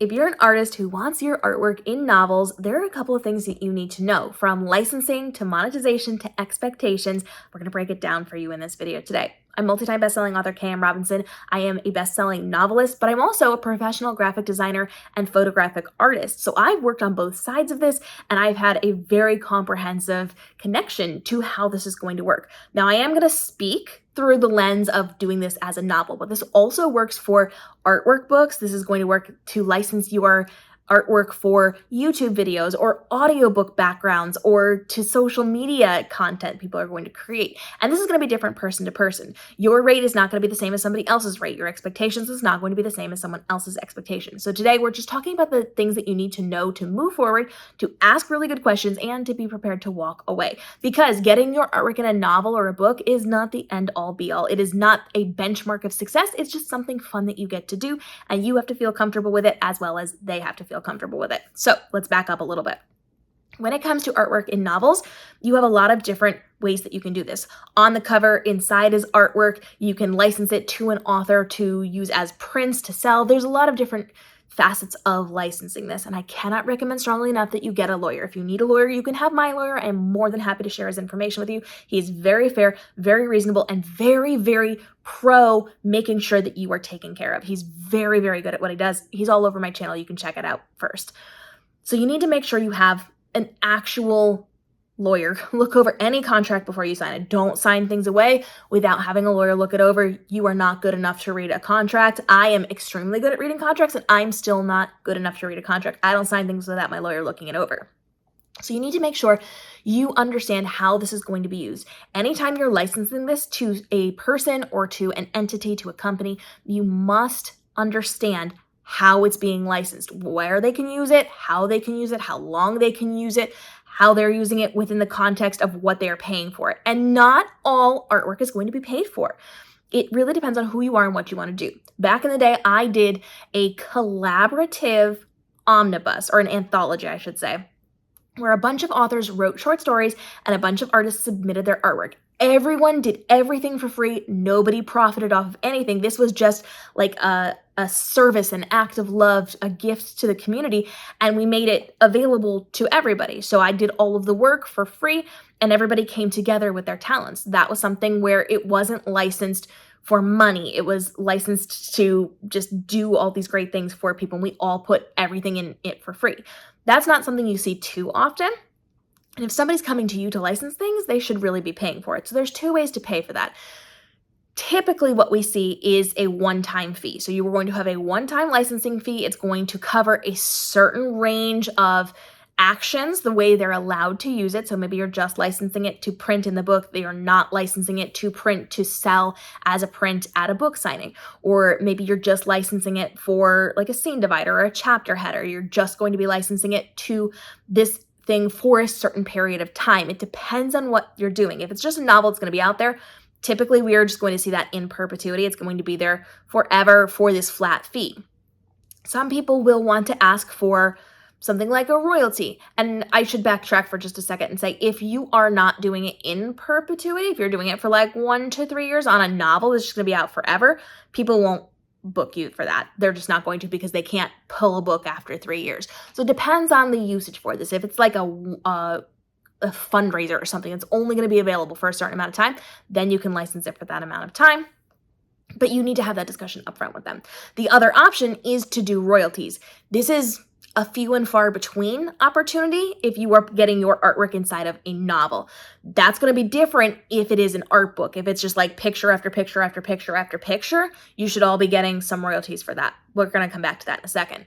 If you're an artist who wants your artwork in novels, there are a couple of things that you need to know, from licensing to monetization to expectations. We're going to break it down for you in this video today. I'm multi-time best-selling author K.M. Robinson. I am a best-selling novelist, but I'm also a professional graphic designer and photographic artist. So I've worked on both sides of this, and I've had a very comprehensive connection to how this is going to work. Now, I am going to speak through the lens of doing this as a novel, but this also works for artwork books. This is going to work to license your artwork for YouTube videos or audiobook backgrounds or to social media content people are going to create. And this is going to be different person to person. Your rate is not going to be the same as somebody else's rate. Your expectations is not going to be the same as someone else's expectations. So today we're just talking about the things that you need to know to move forward, to ask really good questions, and to be prepared to walk away. Because getting your artwork in a novel or a book is not the end all be all. It is not a benchmark of success. It's just something fun that you get to do, and you have to feel comfortable with it as well as they have to feel comfortable with it. So let's back up a little bit. When it comes to artwork in novels, you have a lot of different ways that you can do this. On the cover, inside is artwork. You can license it to an author to use as prints to sell. There's a lot of different facets of licensing this, and I cannot recommend strongly enough that you get a lawyer. If you need a lawyer, you can have my lawyer. I am more than happy to share his information with you. He's very fair, very reasonable, and very, very pro making sure that you are taken care of. He's very, very good at what he does. He's all over my channel. You can check it out first. So you need to make sure you have an actual lawyer look over any contract before you sign it. Don't sign things away without having a lawyer look it over. You are not good enough to read a contract. I am extremely good at reading contracts, and I'm still not good enough to read a contract. I don't sign things without my lawyer looking it over. So you need to make sure you understand how this is going to be used. Anytime you're licensing this to a person or to an entity, to a company, you must understand how it's being licensed, where they can use it, how they can use it, how long they can use it, how they're using it within the context of what they're paying for it. And not all artwork is going to be paid for. It really depends on who you are and what you want to do. Back in the day, I did a collaborative omnibus, or an anthology, I should say, where a bunch of authors wrote short stories and a bunch of artists submitted their artwork. Everyone did everything for free. Nobody profited off of anything. This was just like a service, an act of love, a gift to the community, and we made it available to everybody. So I did all of the work for free, and everybody came together with their talents. That was something where it wasn't licensed for money. It was licensed to just do all these great things for people, and we all put everything in it for free. That's not something you see too often. And if somebody's coming to you to license things, they should really be paying for it. So there's two ways to pay for that. Typically what we see is a one-time fee. So you are going to have a one-time licensing fee. It's going to cover a certain range of actions, the way they're allowed to use it. So maybe you're just licensing it to print in the book. They are not licensing it to print to sell as a print at a book signing. Or maybe you're just licensing it for like a scene divider or a chapter header. You're just going to be licensing it to this thing for a certain period of time. It depends on what you're doing. If it's just a novel, it's going to be out there. Typically, we are just going to see that in perpetuity. It's going to be there forever for this flat fee. Some people will want to ask for something like a royalty. And I should backtrack for just a second and say, if you are not doing it in perpetuity, if you're doing it for like 1 to 3 years on a novel that's just going to be out forever, people won't book you for that. They're just not going to, because they can't pull a book after 3 years. So it depends on the usage for this. If it's like a fundraiser or something, it's only going to be available for a certain amount of time, then you can license it for that amount of time. But you need to have that discussion upfront with them. The other option is to do royalties. This is a few and far between opportunity if you are getting your artwork inside of a novel. That's going to be different if it is an art book. If it's just like picture after picture after picture after picture, you should all be getting some royalties for that. We're going to come back to that in a second.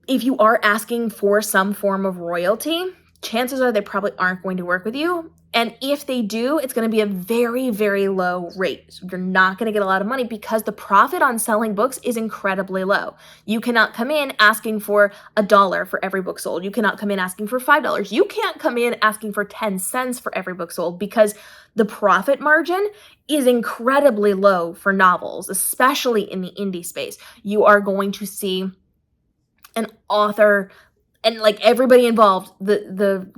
If you are asking for some form of royalty, chances are they probably aren't going to work with you. And if they do, it's going to be a very, very low rate. So you're not going to get a lot of money because the profit on selling books is incredibly low. You cannot come in asking for $1 for every book sold. You cannot come in asking for $5. You can't come in asking for 10 cents for every book sold, because the profit margin is incredibly low for novels, especially in the indie space. You are going to see an author and like everybody involved, the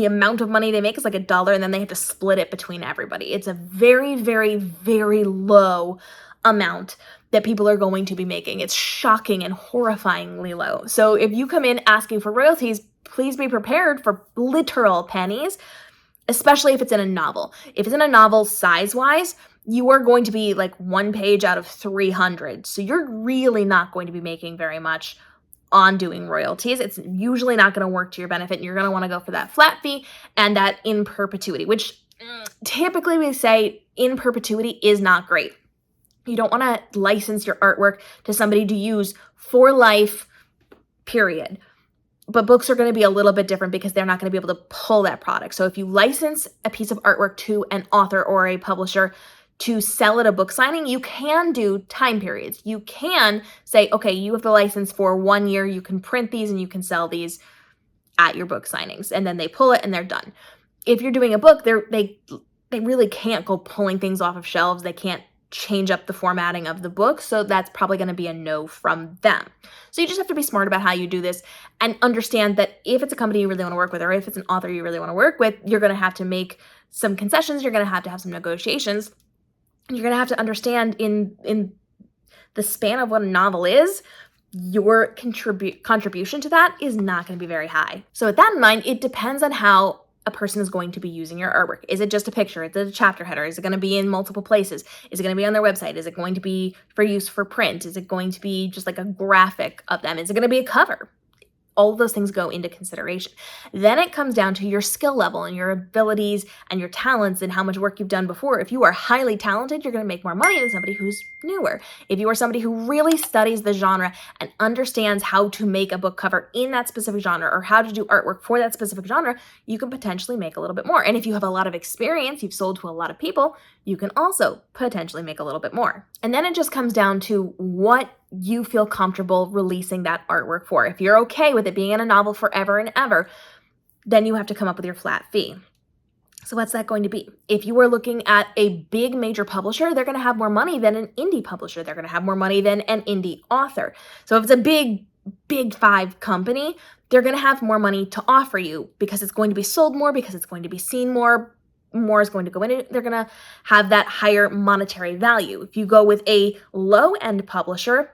amount of money they make is like $1, and then they have to split it between everybody. It's a very, very, very low amount that people are going to be making. It's shocking and horrifyingly low. So if you come in asking for royalties, please be prepared for literal pennies, especially if it's in a novel. If it's in a novel size-wise, you are going to be like 1 page out of 300. So you're really not going to be making very much on doing royalties. It's usually not going to work to your benefit, and you're going to want to go for that flat fee and that in perpetuity, which typically we say in perpetuity is not great. You don't want to license your artwork to somebody to use for life, period. But books are going to be a little bit different because they're not going to be able to pull that product. So if you license a piece of artwork to an author or a publisher to sell at a book signing, you can do time periods. You can say, okay, you have the license for 1 year. You can print these and you can sell these at your book signings. And then they pull it and they're done. If you're doing a book, they really can't go pulling things off of shelves. They can't change up the formatting of the book. So that's probably going to be a no from them. So you just have to be smart about how you do this and understand that if it's a company you really want to work with, or if it's an author you really want to work with, you're going to have to make some concessions. You're going to have some negotiations. You're going to have to understand in the span of what a novel is, your contribution to that is not going to be very high. So with that in mind, it depends on how a person is going to be using your artwork. Is it just a picture? Is it a chapter header? Is it going to be in multiple places? Is it going to be on their website? Is it going to be for use for print? Is it going to be just like a graphic of them? Is it going to be a cover? All of those things go into consideration. Then it comes down to your skill level and your abilities and your talents and how much work you've done before. If you are highly talented, you're going to make more money than somebody who's newer. If you are somebody who really studies the genre and understands how to make a book cover in that specific genre or how to do artwork for that specific genre, you can potentially make a little bit more. And if you have a lot of experience, you've sold to a lot of people, you can also potentially make a little bit more. And then it just comes down to what you feel comfortable releasing that artwork for. If you're okay with it being in a novel forever and ever, then you have to come up with your flat fee. So what's that going to be? If you are looking at a big major publisher, they're going to have more money than an indie publisher. They're going to have more money than an indie author. So if it's a big 5 company, they're going to have more money to offer you because it's going to be sold more, because it's going to be seen more. More is going to go in it. They're going to have that higher monetary value. If you go with a low-end publisher,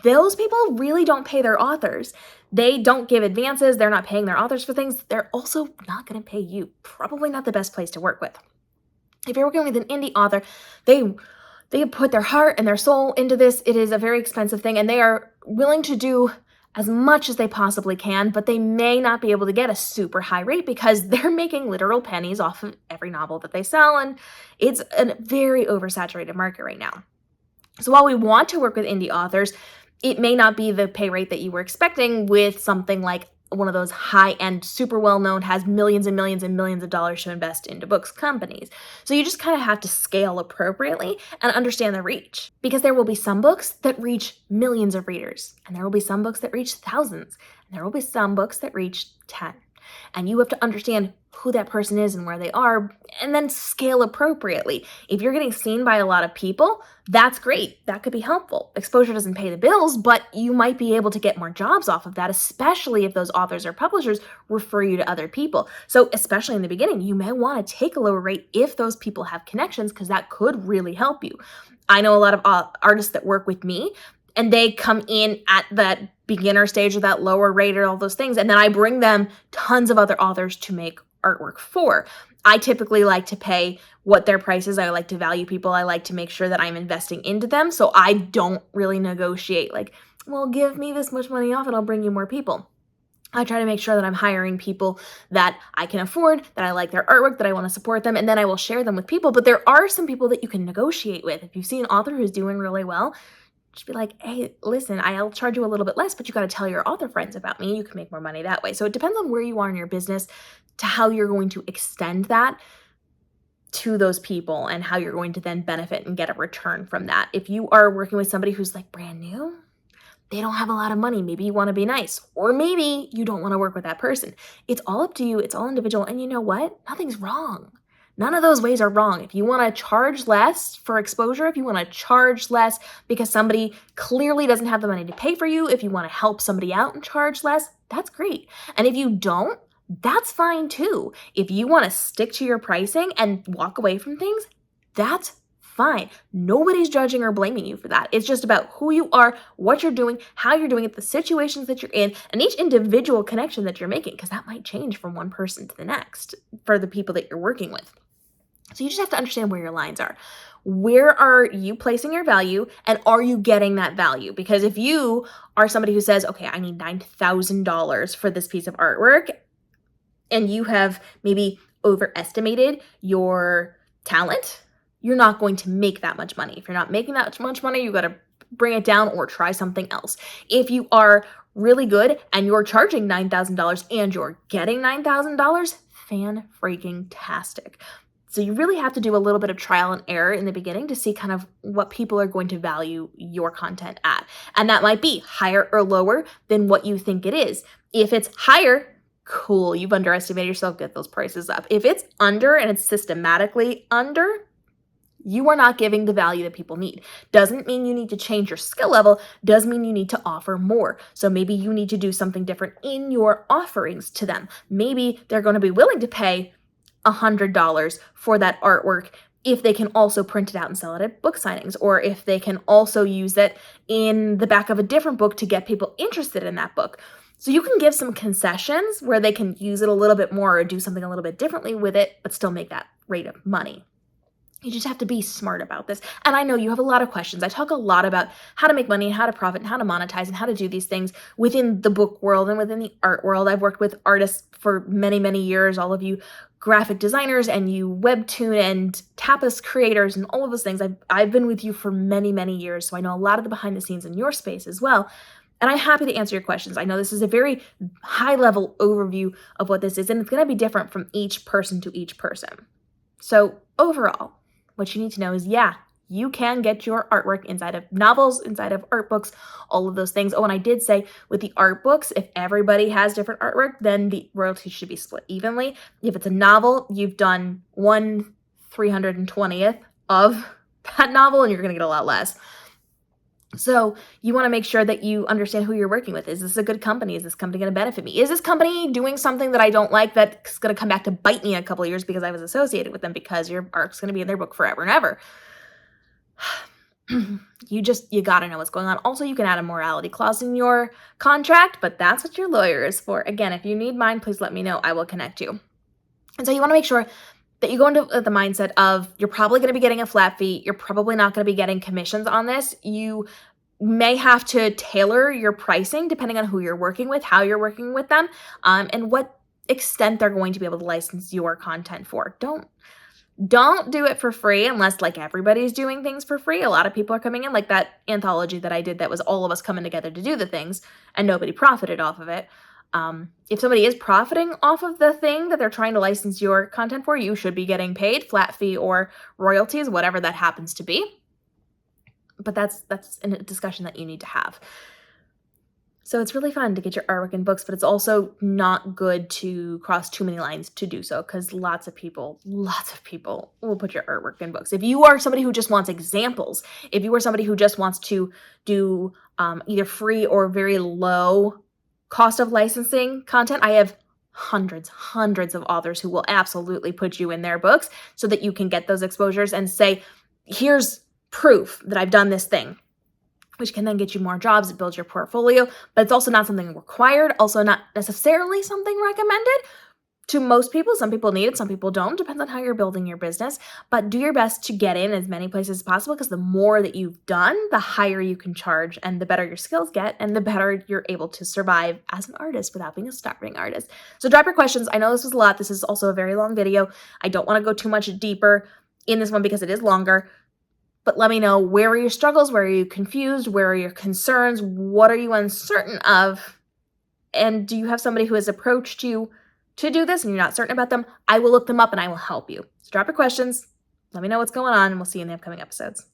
those people really don't pay their authors. They don't give advances. They're not paying their authors for things. They're also not going to pay you. Probably not the best place to work with. If you're working with an indie author, they put their heart and their soul into this. It is a very expensive thing, and they are willing to do as much as they possibly can, but they may not be able to get a super high rate because they're making literal pennies off of every novel that they sell, and it's a very oversaturated market right now. So while we want to work with indie authors, it may not be the pay rate that you were expecting with something like one of those high-end, super well-known, has millions and millions and millions of dollars to invest into books companies. So you just kind of have to scale appropriately and understand the reach. Because there will be some books that reach millions of readers, and there will be some books that reach thousands, and there will be some books that reach 10. And you have to understand who that person is and where they are, and then scale appropriately. If you're getting seen by a lot of people, that's great. That could be helpful. Exposure doesn't pay the bills, but you might be able to get more jobs off of that, especially if those authors or publishers refer you to other people. So especially in the beginning, you may want to take a lower rate if those people have connections, because that could really help you. I know a lot of artists that work with me, and they come in at that beginner stage of that lower rate or all those things, and then I bring them tons of other authors to make artwork for. I typically like to pay what their price is. I like to value people. I like to make sure that I'm investing into them, so I don't really negotiate like, well, give me this much money off and I'll bring you more people. I try to make sure that I'm hiring people that I can afford, that I like their artwork, that I want to support them, and then I will share them with people. But there are some people that you can negotiate with. If you see an author who's doing really well, just be like, hey, listen, I'll charge you a little bit less, but you got to tell your author friends about me. You can make more money that way. So it depends on where you are in your business to how you're going to extend that to those people and how you're going to then benefit and get a return from that. If you are working with somebody who's like brand new, they don't have a lot of money. Maybe you want to be nice, or maybe you don't want to work with that person. It's all up to you. It's all individual. And you know what? Nothing's wrong. None of those ways are wrong. If you want to charge less for exposure, if you want to charge less because somebody clearly doesn't have the money to pay for you, if you want to help somebody out and charge less, that's great. And if you don't, that's fine too. If you want to stick to your pricing and walk away from things, that's fine. Nobody's judging or blaming you for that. It's just about who you are, what you're doing, how you're doing it, the situations that you're in, and each individual connection that you're making, because that might change from one person to the next for the people that you're working with. So you just have to understand where your lines are. Where are you placing your value, and are you getting that value? Because if you are somebody who says, okay, I need $9,000 for this piece of artwork, and you have maybe overestimated your talent, you're not going to make that much money. If you're not making that much money, you got to bring it down or try something else. If you are really good and you're charging $9,000 and you're getting $9,000, fan-freaking-tastic. So you really have to do a little bit of trial and error in the beginning to see kind of what people are going to value your content at. And that might be higher or lower than what you think it is. If it's higher, cool, you've underestimated yourself, get those prices up. If it's under and it's systematically under, you are not giving the value that people need. Doesn't mean you need to change your skill level, does mean you need to offer more. So maybe you need to do something different in your offerings to them. Maybe they're going to be willing to pay $100 for that artwork if they can also print it out and sell it at book signings, or if they can also use it in the back of a different book to get people interested in that book. So you can give some concessions where they can use it a little bit more or do something a little bit differently with it, but still make that rate of money. You just have to be smart about this. And I know you have a lot of questions. I talk a lot about how to make money and how to profit and how to monetize and how to do these things within the book world and within the art world. I've worked with artists for many, many years, all of you graphic designers and you webtoon and tapas creators and all of those things. I've been with you for many, many years, so I know a lot of the behind the scenes in your space as well. And I'm happy to answer your questions. I know this is a very high-level overview of what this is, and it's going to be different from each person to each person. So overall, what you need to know is, yeah, you can get your artwork inside of novels, inside of art books, all of those things. Oh, and I did say with the art books, if everybody has different artwork, then the royalties should be split evenly. If it's a novel, you've done 1/320th of that novel, and you're going to get a lot less. So you want to make sure that you understand who you're working with. Is this a good company? Is this company going to benefit me? Is this company doing something that I don't like that's going to come back to bite me in a couple of years because I was associated with them, because your art's going to be in their book forever and ever? You got to know what's going on. Also, you can add a morality clause in your contract, but that's what your lawyer is for. Again, if you need mine, please let me know. I will connect you. And so you want to make sure that you go into the mindset of you're probably going to be getting a flat fee. You're probably not going to be getting commissions on this. You may have to tailor your pricing depending on who you're working with, how you're working with them, and what extent they're going to be able to license your content for. Don't do it for free unless like everybody's doing things for free. A lot of people are coming in, like that anthology that I did that was all of us coming together to do the things and nobody profited off of it. If somebody is profiting off of the thing that they're trying to license your content for, you should be getting paid, flat fee or royalties, whatever that happens to be. But that's a discussion that you need to have. So it's really fun to get your artwork in books, but it's also not good to cross too many lines to do so, because lots of people will put your artwork in books. If you are somebody who just wants examples, if you are somebody who just wants to do either free or very low cost of licensing content, I have hundreds of authors who will absolutely put you in their books so that you can get those exposures and say, here's proof that I've done this thing, which can then get you more jobs. It builds your portfolio, but it's also not something required, also not necessarily something recommended to most people. Some people need it, some people don't. Depends on how you're building your business, but do your best to get in as many places as possible, because the more that you've done, the higher you can charge and the better your skills get and the better you're able to survive as an artist without being a starving artist. So drop your questions. I know this was a lot. This is also a very long video. I don't want to go too much deeper in this one because it is longer. But let me know, where are your struggles? Where are you confused? Where are your concerns? What are you uncertain of? And do you have somebody who has approached you to do this and you're not certain about them? I will look them up and I will help you. So drop your questions. Let me know what's going on, and we'll see you in the upcoming episodes.